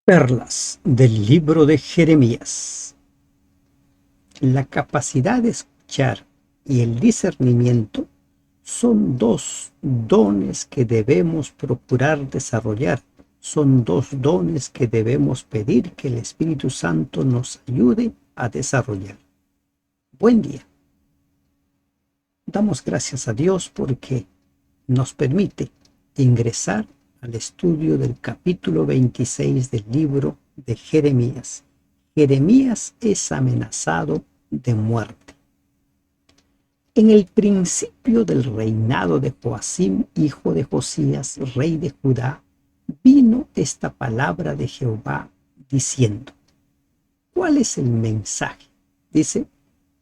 Perlas del libro de Jeremías. La capacidad de escuchar y el discernimiento son dos dones que debemos procurar desarrollar. Son dos dones que debemos pedir que el Espíritu Santo nos ayude a desarrollar. Buen día. Damos gracias a Dios porque nos permite ingresar al estudio del capítulo 26 del libro de Jeremías. Jeremías es amenazado de muerte. En el principio del reinado de Joacim, hijo de Josías, rey de Judá, vino esta palabra de Jehová diciendo: ¿cuál es el mensaje? Dice: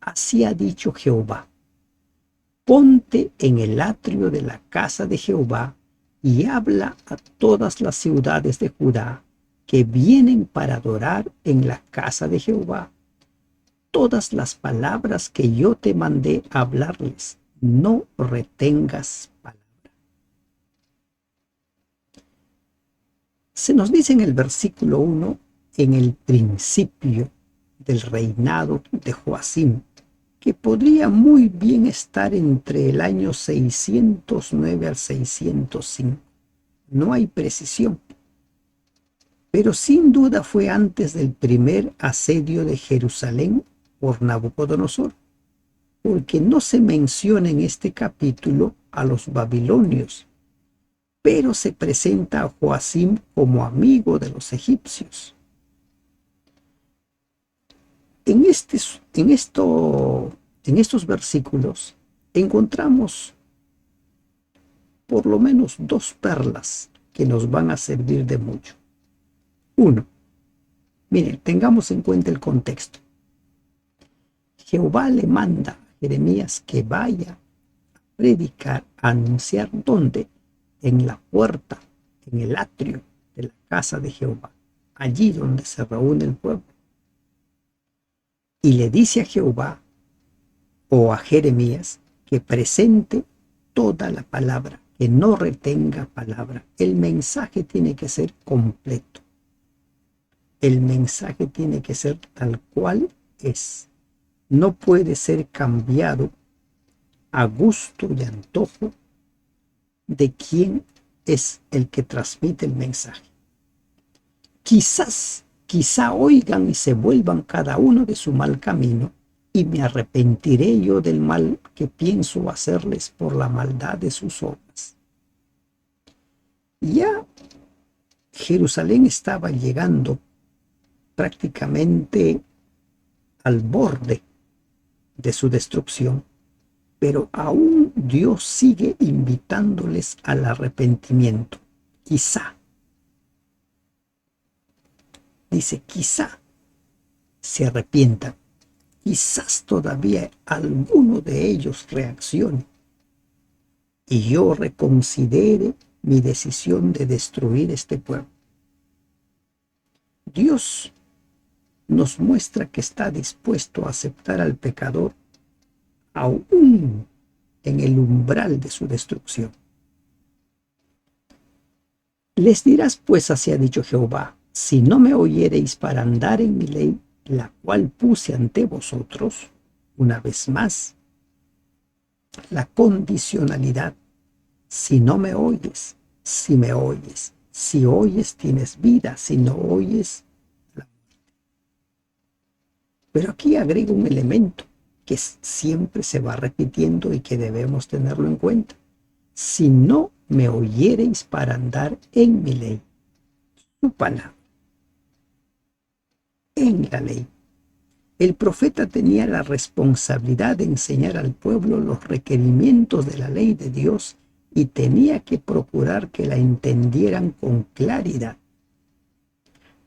así ha dicho Jehová: ponte en el atrio de la casa de Jehová y habla a todas las ciudades de Judá que vienen para adorar en la casa de Jehová todas las palabras que yo te mandé hablarles. No retengas palabra. Se nos dice en el versículo 1, en el principio del reinado de Joacim, que podría muy bien estar entre el año 609 al 605. No hay precisión, pero sin duda fue antes del primer asedio de Jerusalén por Nabucodonosor, porque no se menciona en este capítulo a los babilonios, pero se presenta a Joacim como amigo de los egipcios. En, en estos versículos encontramos por lo menos dos perlas que nos van a servir de mucho. Uno, miren, tengamos en cuenta el contexto. Jehová le manda a Jeremías que vaya a predicar, a anunciar dónde, en la puerta, en el atrio de la casa de Jehová, allí donde se reúne el pueblo. Y le dice a Jehová o a Jeremías que presente toda la palabra, que no retenga palabra. El mensaje tiene que ser completo. El mensaje tiene que ser tal cual es. No puede ser cambiado a gusto y antojo de quién es el que transmite el mensaje. Quizá oigan y se vuelvan cada uno de su mal camino, y me arrepentiré yo del mal que pienso hacerles por la maldad de sus obras. Ya Jerusalén estaba llegando prácticamente al borde de su destrucción, pero aún Dios sigue invitándoles al arrepentimiento. Quizá, dice, quizá se arrepientan, quizás todavía alguno de ellos reaccione y yo reconsidere mi decisión de destruir este pueblo. Dios nos muestra que está dispuesto a aceptar al pecador aún en el umbral de su destrucción. Les dirás pues, así ha dicho Jehová: si no me oyereis para andar en mi ley, la cual puse ante vosotros, una vez más, la condicionalidad: si no me oyes, si me oyes, si oyes tienes vida, si no oyes, la muerte. Pero aquí agrego un elemento que siempre se va repitiendo y que debemos tenerlo en cuenta: si no me oyereis para andar en mi ley, su palabra, en la ley. El profeta tenía la responsabilidad de enseñar al pueblo los requerimientos de la ley de Dios y tenía que procurar que la entendieran con claridad.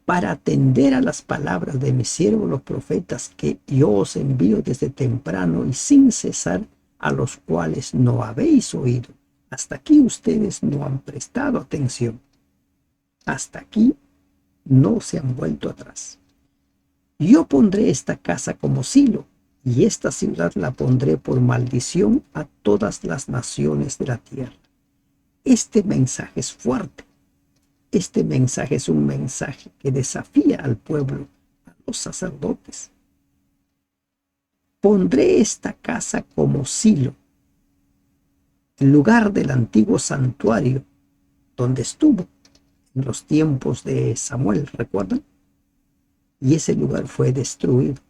Para atender a las palabras de mis siervos los profetas, que yo os envío desde temprano y sin cesar, a los cuales no habéis oído. Hasta aquí ustedes no han prestado atención. Hasta aquí no se han vuelto atrás. Yo pondré esta casa como silo, y esta ciudad la pondré por maldición a todas las naciones de la tierra. Este mensaje es fuerte. Este mensaje es un mensaje que desafía al pueblo, a los sacerdotes. Pondré esta casa como Silo, el lugar del antiguo santuario donde estuvo en los tiempos de Samuel, ¿recuerdan? Y ese lugar fue destruido.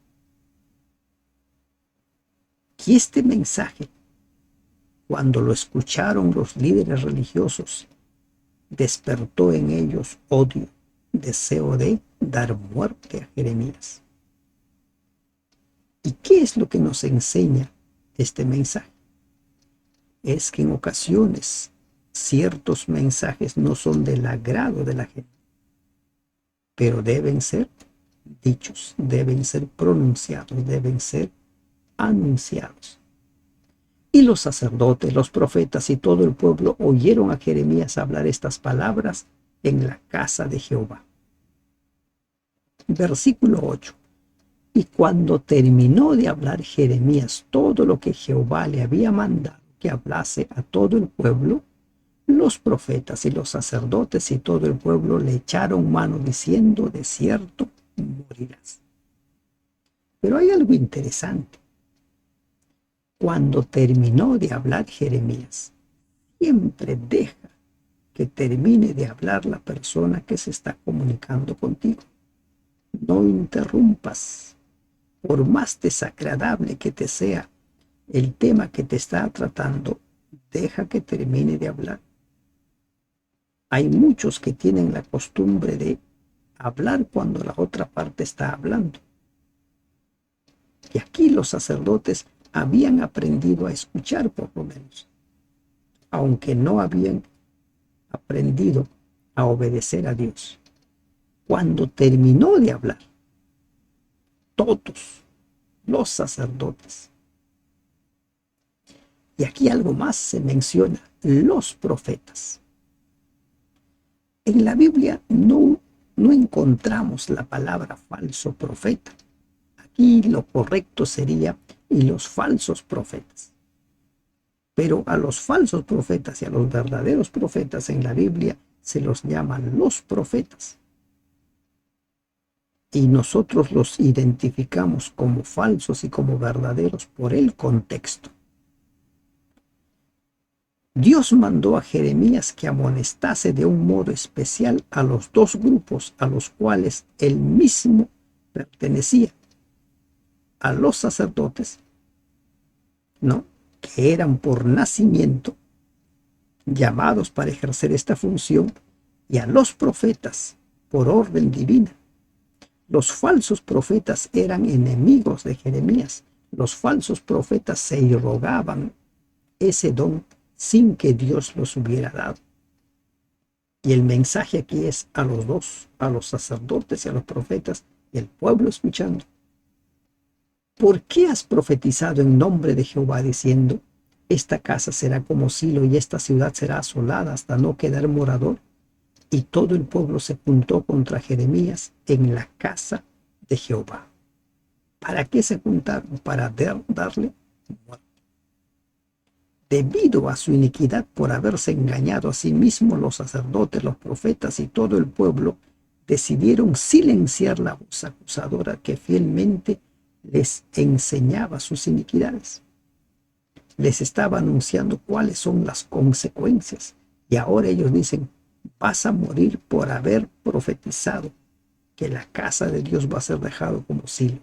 Y este mensaje, cuando lo escucharon los líderes religiosos, despertó en ellos odio, deseo de dar muerte a Jeremías. ¿Y qué es lo que nos enseña este mensaje? Es que en ocasiones ciertos mensajes no son del agrado de la gente, pero deben ser dichos, deben ser pronunciados, deben ser anunciados. Y los sacerdotes, los profetas y todo el pueblo oyeron a Jeremías hablar estas palabras en la casa de Jehová. Versículo 8. Y cuando terminó de hablar Jeremías todo lo que Jehová le había mandado que hablase a todo el pueblo, los profetas y los sacerdotes y todo el pueblo le echaron mano diciendo: de cierto morirás. Pero hay algo interesante. Cuando terminó de hablar Jeremías, siempre deja que termine de hablar la persona que se está comunicando contigo. No interrumpas, por más desagradable que te sea el tema que te está tratando, deja que termine de hablar. Hay muchos que tienen la costumbre de hablar cuando la otra parte está hablando. Y aquí los sacerdotes habían aprendido a escuchar, por lo menos, aunque no habían aprendido a obedecer a Dios. Cuando terminó de hablar, todos los sacerdotes, y aquí algo más se menciona: los profetas. En la Biblia no encontramos la palabra falso profeta. Aquí lo correcto sería y los falsos profetas. Pero a los falsos profetas y a los verdaderos profetas en la Biblia se los llaman los profetas. Y nosotros los identificamos como falsos y como verdaderos por el contexto. Dios mandó a Jeremías que amonestase de un modo especial a los dos grupos a los cuales él mismo pertenecía: a los sacerdotes, ¿no?, que eran por nacimiento llamados para ejercer esta función, y a los profetas por orden divina. Los falsos profetas eran enemigos de Jeremías. Los falsos profetas se irrogaban ese don sin que Dios los hubiera dado. Y el mensaje aquí es a los dos, a los sacerdotes y a los profetas, y el pueblo escuchando. ¿Por qué has profetizado en nombre de Jehová diciendo: esta casa será como Silo y esta ciudad será asolada hasta no quedar morador? Y todo el pueblo se juntó contra Jeremías en la casa de Jehová. ¿Para qué se juntaron? Para darle muerte. Debido a su iniquidad por haberse engañado a sí mismos, los sacerdotes, los profetas y todo el pueblo decidieron silenciar la voz acusadora que fielmente les enseñaba sus iniquidades. Les estaba anunciando cuáles son las consecuencias. Y ahora ellos dicen: vas a morir por haber profetizado que la casa de Dios va a ser dejado como Silo.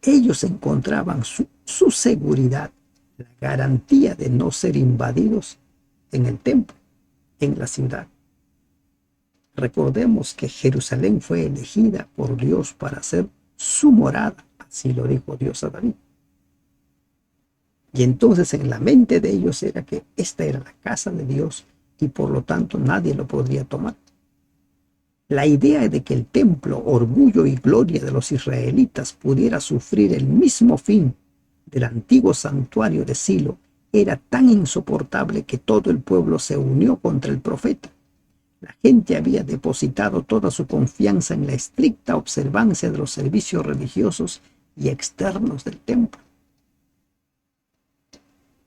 Ellos encontraban su seguridad, la garantía de no ser invadidos en el templo, en la ciudad. Recordemos que Jerusalén fue elegida por Dios para ser su morada, así lo dijo Dios a David. Y entonces en la mente de ellos era que esta era la casa de Dios y por lo tanto nadie lo podría tomar. La idea de que el templo, orgullo y gloria de los israelitas, pudiera sufrir el mismo fin del antiguo santuario de Silo era tan insoportable que todo el pueblo se unió contra el profeta. La gente había depositado toda su confianza en la estricta observancia de los servicios religiosos y externos del templo.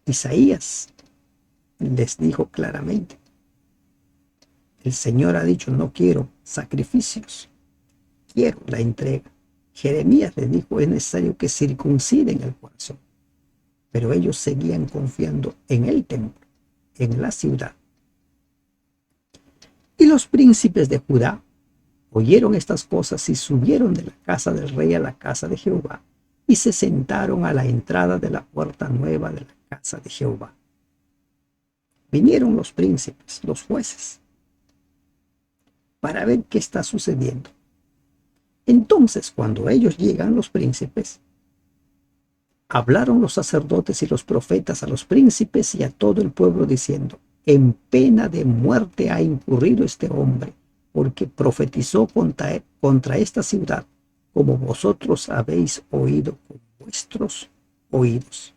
Isaías les dijo claramente: El Señor ha dicho, no quiero sacrificios, quiero la entrega. Jeremías les dijo, es necesario que circunciden el corazón. Pero ellos seguían confiando en el templo, en la ciudad. Y los príncipes de Judá oyeron estas cosas y subieron de la casa del rey a la casa de Jehová y se sentaron a la entrada de la puerta nueva de la casa de Jehová. Vinieron los príncipes, los jueces, para ver qué está sucediendo. Entonces, cuando ellos llegan, los príncipes, hablaron los sacerdotes y los profetas a los príncipes y a todo el pueblo diciendo, en pena de muerte ha incurrido este hombre, porque profetizó contra esta ciudad, como vosotros habéis oído con vuestros oídos.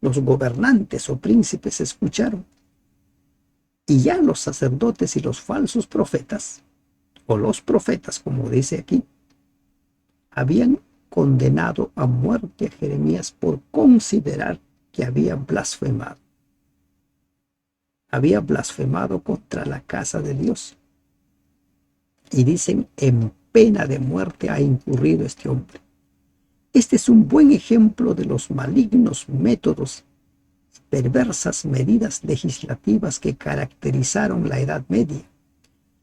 Los gobernantes o príncipes escucharon, y ya los sacerdotes y los falsos profetas, o los profetas, como dice aquí, habían condenado a muerte a Jeremías por considerar que había blasfemado. Había blasfemado contra la casa de Dios. Y dicen, en pena de muerte ha incurrido este hombre. Este es un buen ejemplo de los malignos métodos y perversas medidas legislativas que caracterizaron la Edad Media.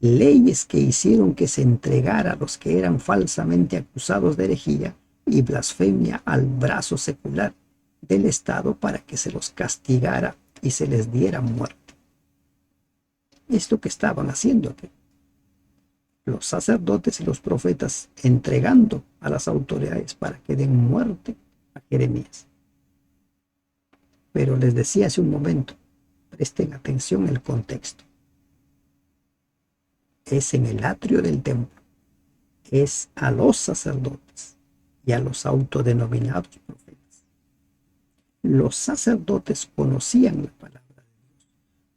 Leyes que hicieron que se entregara a los que eran falsamente acusados de herejía y blasfemia al brazo secular del Estado para que se los castigara y se les diera muerte. Esto que estaban haciendo aquí, los sacerdotes y los profetas entregando a las autoridades para que den muerte a Jeremías. Pero les decía hace un momento, presten atención al contexto. Es en el atrio del templo, es a los sacerdotes y a los autodenominados profetas. Los sacerdotes conocían la palabra de Dios,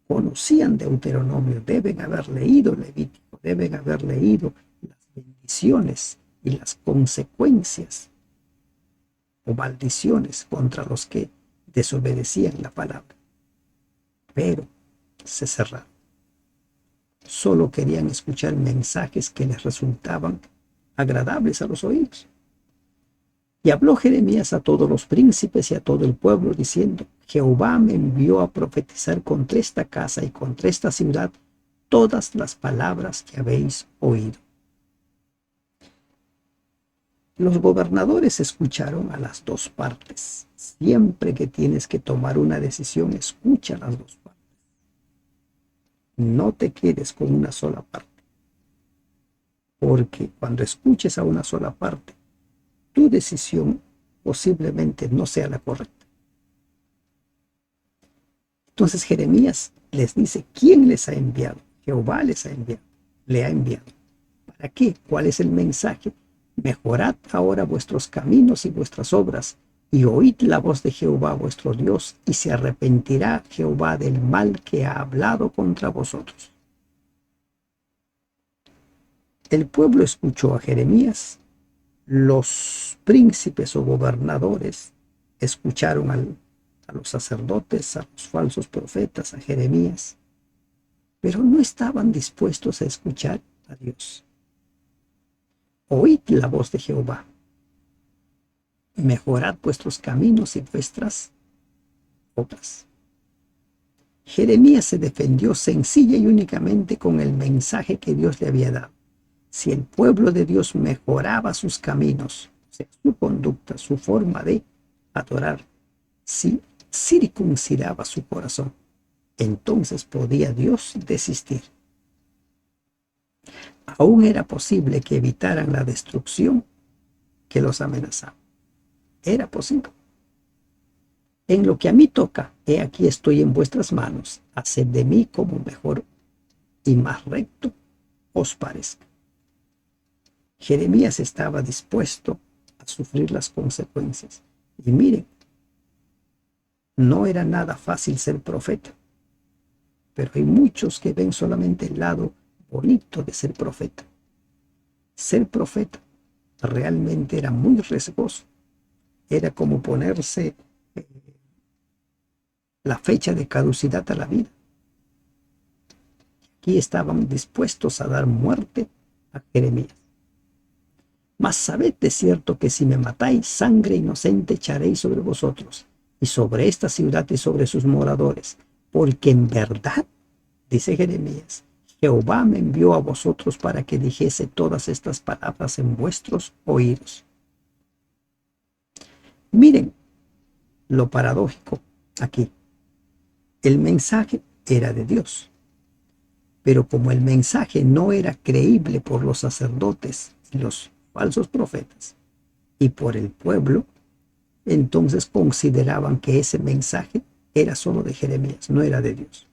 conocían Deuteronomio, deben haber leído Levítico, deben haber leído las bendiciones y las consecuencias o maldiciones contra los que desobedecían la palabra. Pero se cerraron. Solo querían escuchar mensajes que les resultaban agradables a los oídos. Y habló Jeremías a todos los príncipes y a todo el pueblo, diciendo, Jehová me envió a profetizar contra esta casa y contra esta ciudad todas las palabras que habéis oído. Los gobernadores escucharon a las dos partes. Siempre que tienes que tomar una decisión, escucha a las dos partes. No te quedes con una sola parte, porque cuando escuches a una sola parte, tu decisión posiblemente no sea la correcta. Entonces Jeremías les dice, ¿quién les ha enviado? Jehová les ha enviado, le ha enviado. ¿Para qué? ¿Cuál es el mensaje? Mejorad ahora vuestros caminos y vuestras obras, y oíd la voz de Jehová vuestro Dios, y se arrepentirá Jehová del mal que ha hablado contra vosotros. El pueblo escuchó a Jeremías, los príncipes o gobernadores escucharon a los sacerdotes, a los falsos profetas, a Jeremías, pero no estaban dispuestos a escuchar a Dios. Oíd la voz de Jehová. Mejorad vuestros caminos y vuestras obras. Jeremías se defendió sencilla y únicamente con el mensaje que Dios le había dado. Si el pueblo de Dios mejoraba sus caminos, o sea, su conducta, su forma de adorar, si circuncidaba su corazón, entonces podía Dios desistir. Aún era posible que evitaran la destrucción que los amenazaba. Era posible. En lo que a mí toca, he aquí estoy en vuestras manos, haced de mí como mejor y más recto os parezca. Jeremías estaba dispuesto a sufrir las consecuencias. Y miren, no era nada fácil ser profeta, pero hay muchos que ven solamente el lado bonito de ser profeta. Ser profeta realmente era muy riesgoso. Era como ponerse la fecha de caducidad a la vida. aquí estaban dispuestos a dar muerte a Jeremías. Mas sabed de cierto que si me matáis, sangre inocente echaréis sobre vosotros, y sobre esta ciudad y sobre sus moradores, porque en verdad, dice Jeremías, Jehová me envió a vosotros para que dijese todas estas palabras en vuestros oídos. Miren lo paradójico aquí. El mensaje era de Dios, pero como el mensaje no era creíble por los sacerdotes y los falsos profetas y por el pueblo, entonces consideraban que ese mensaje era solo de Jeremías, no era de Dios.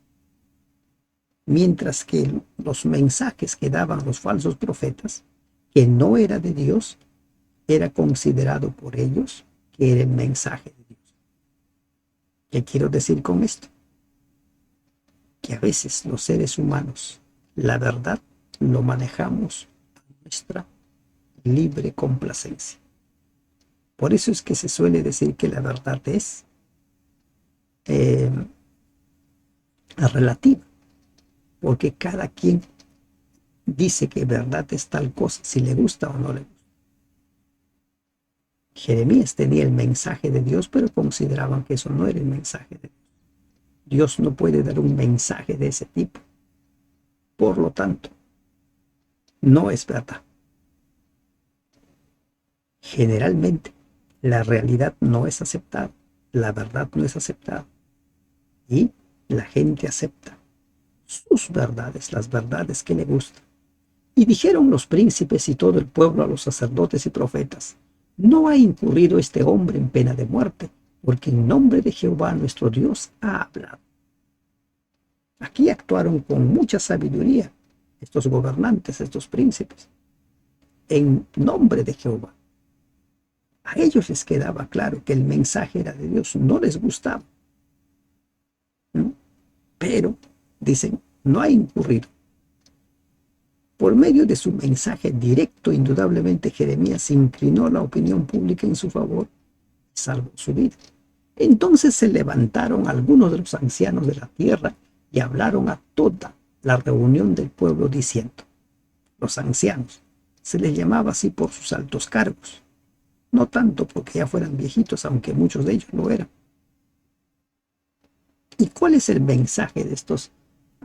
Mientras que los mensajes que daban los falsos profetas, que no era de Dios, era considerado por ellos que era el mensaje de Dios. ¿Qué quiero decir con esto? Que a veces los seres humanos, la verdad lo manejamos a nuestra libre complacencia. Por eso es que se suele decir que la verdad es relativa, porque cada quien dice que verdad es tal cosa, si le gusta o no le gusta. Jeremías tenía el mensaje de Dios, pero consideraban que eso no era el mensaje de Dios. Dios no puede dar un mensaje de ese tipo. Por lo tanto, no es verdad. Generalmente, la realidad no es aceptada, la verdad no es aceptada. Y la gente acepta sus verdades, las verdades que le gustan. Y dijeron los príncipes y todo el pueblo a los sacerdotes y profetas: no ha incurrido este hombre en pena de muerte, porque en nombre de Jehová nuestro Dios ha hablado. Aquí actuaron con mucha sabiduría estos gobernantes, estos príncipes, en nombre de Jehová. A ellos les quedaba claro que el mensaje era de Dios, no les gustaba. Pero, dicen, no ha incurrido. Por medio de su mensaje directo, indudablemente Jeremías inclinó la opinión pública en su favor y salvó su vida. Entonces se levantaron algunos de los ancianos de la tierra y hablaron a toda la reunión del pueblo diciendo: los ancianos, se les llamaba así por sus altos cargos, no tanto porque ya fueran viejitos, aunque muchos de ellos lo eran. ¿Y cuál es el mensaje de estos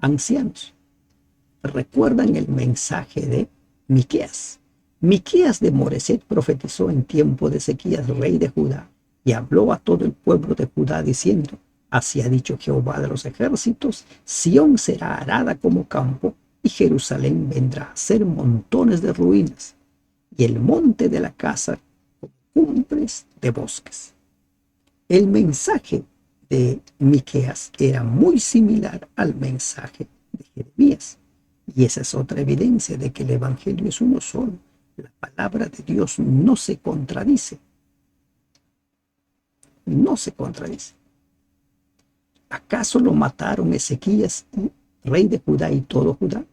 ancianos? ¿Recuerdan el mensaje de Miqueas? Miqueas de Moreset profetizó en tiempo de Ezequías, rey de Judá, y habló a todo el pueblo de Judá diciendo: así ha dicho Jehová de los ejércitos, Sión será arada como campo, y Jerusalén vendrá a ser montones de ruinas, y el monte de la casa como cumbres de bosques. El mensaje de Miqueas era muy similar al mensaje de Jeremías. Y esa es otra evidencia de que el evangelio es uno solo. La palabra de Dios no se contradice. No se contradice. ¿Acaso lo mataron Ezequías, rey de Judá, y todo Judá?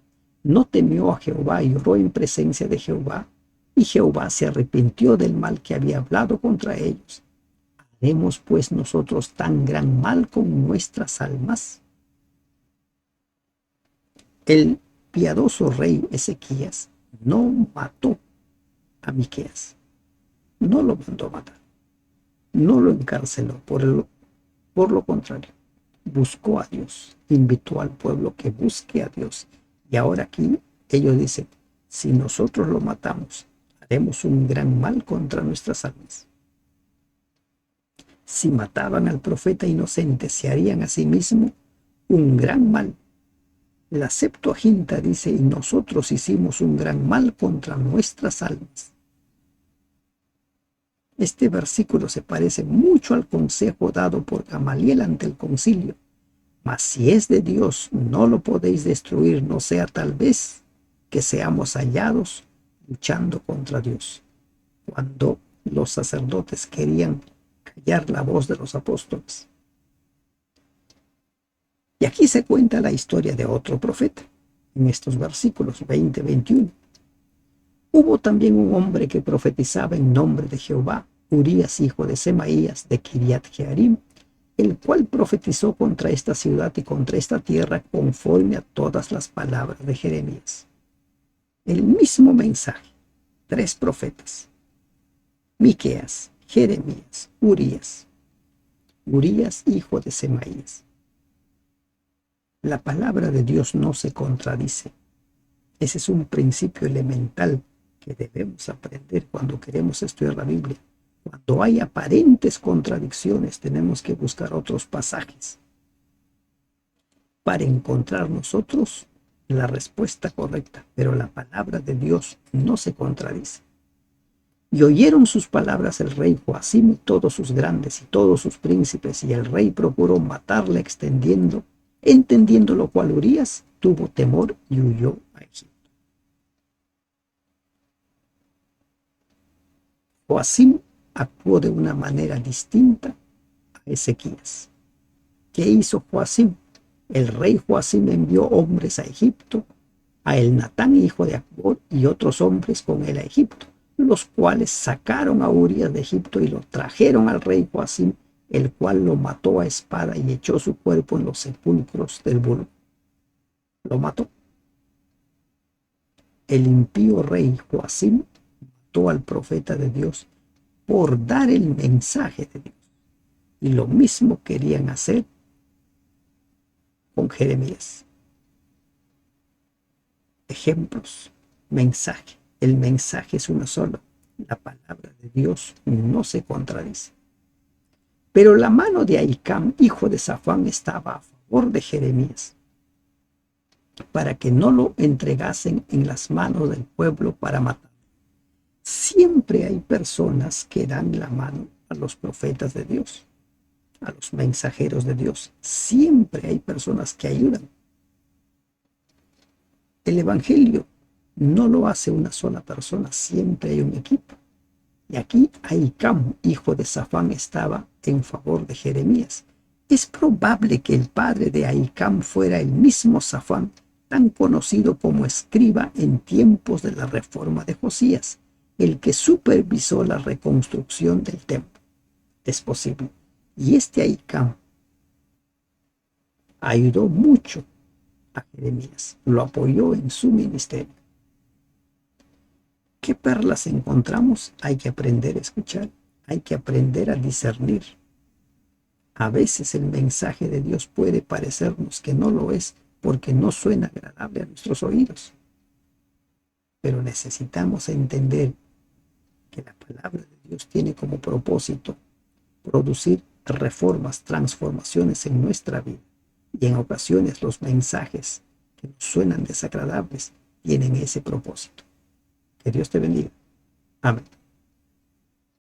No temió a Jehová y oró en presencia de Jehová, y Jehová se arrepintió del mal que había hablado contra ellos. ¿Haremos pues nosotros tan gran mal con nuestras almas? El piadoso rey Ezequías no mató a Miqueas, no lo mandó matar, no lo encarceló, por lo contrario, buscó a Dios, invitó al pueblo que busque a Dios. Y ahora aquí ellos dicen: si nosotros lo matamos, haremos un gran mal contra nuestras almas. Si mataban al profeta inocente, se harían a sí mismos un gran mal. La Septuaginta dice: y nosotros hicimos un gran mal contra nuestras almas. Este versículo se parece mucho al consejo dado por Gamaliel ante el concilio: mas si es de Dios, no lo podéis destruir, no sea tal vez que seamos hallados luchando contra Dios. Cuando los sacerdotes querían callar la voz de los apóstoles. Y aquí se cuenta la historia de otro profeta, en estos versículos 20-21. Hubo también un hombre que profetizaba en nombre de Jehová, Urías, hijo de Semaías, de Kiriat Jearim, el cual profetizó contra esta ciudad y contra esta tierra conforme a todas las palabras de Jeremías. El mismo mensaje, 3 profetas: Miqueas, Jeremías, Urías hijo de Semaías. La palabra de Dios no se contradice. Ese es un principio elemental que debemos aprender cuando queremos estudiar la Biblia. Cuando hay aparentes contradicciones, tenemos que buscar otros pasajes para encontrar nosotros la respuesta correcta. Pero la palabra de Dios no se contradice. Y oyeron sus palabras el rey Joacim y todos sus grandes y todos sus príncipes, y el rey procuró matarle entendiendo lo cual Urías tuvo temor y huyó a Egipto. Joacim actuó de una manera distinta a Ezequías. ¿Qué hizo Joacim? El rey Joacim envió hombres a Egipto, a Elnatán hijo de Acbor y otros hombres con él a Egipto, los cuales sacaron a Urías de Egipto y lo trajeron al rey Joacim, el cual lo mató a espada y echó su cuerpo en los sepulcros del vulgo. Lo mató. El impío rey Joacim mató al profeta de Dios por dar el mensaje de Dios. Y lo mismo querían hacer con Jeremías. Ejemplos, mensaje. El mensaje es uno solo. La palabra de Dios no se contradice. Pero la mano de Ahicam, hijo de Safán, estaba a favor de Jeremías, para que no lo entregasen en las manos del pueblo para matar. Siempre hay personas que dan la mano a los profetas de Dios, a los mensajeros de Dios. Siempre hay personas que ayudan. El evangelio no lo hace una sola persona, siempre hay un equipo. Y aquí Ahicam, hijo de Safán, estaba en favor de Jeremías. Es probable que el padre de Ahicam fuera el mismo Safán, tan conocido como escriba en tiempos de la reforma de Josías, el que supervisó la reconstrucción del templo. Es posible. Y este Ahicam ayudó mucho a Jeremías, lo apoyó en su ministerio. ¿Qué perlas encontramos? Hay que aprender a escuchar, hay que aprender a discernir. A veces el mensaje de Dios puede parecernos que no lo es porque no suena agradable a nuestros oídos. Pero necesitamos entender que la palabra de Dios tiene como propósito producir reformas, transformaciones en nuestra vida. Y en ocasiones los mensajes que nos suenan desagradables tienen ese propósito. Que Dios te bendiga. Amén.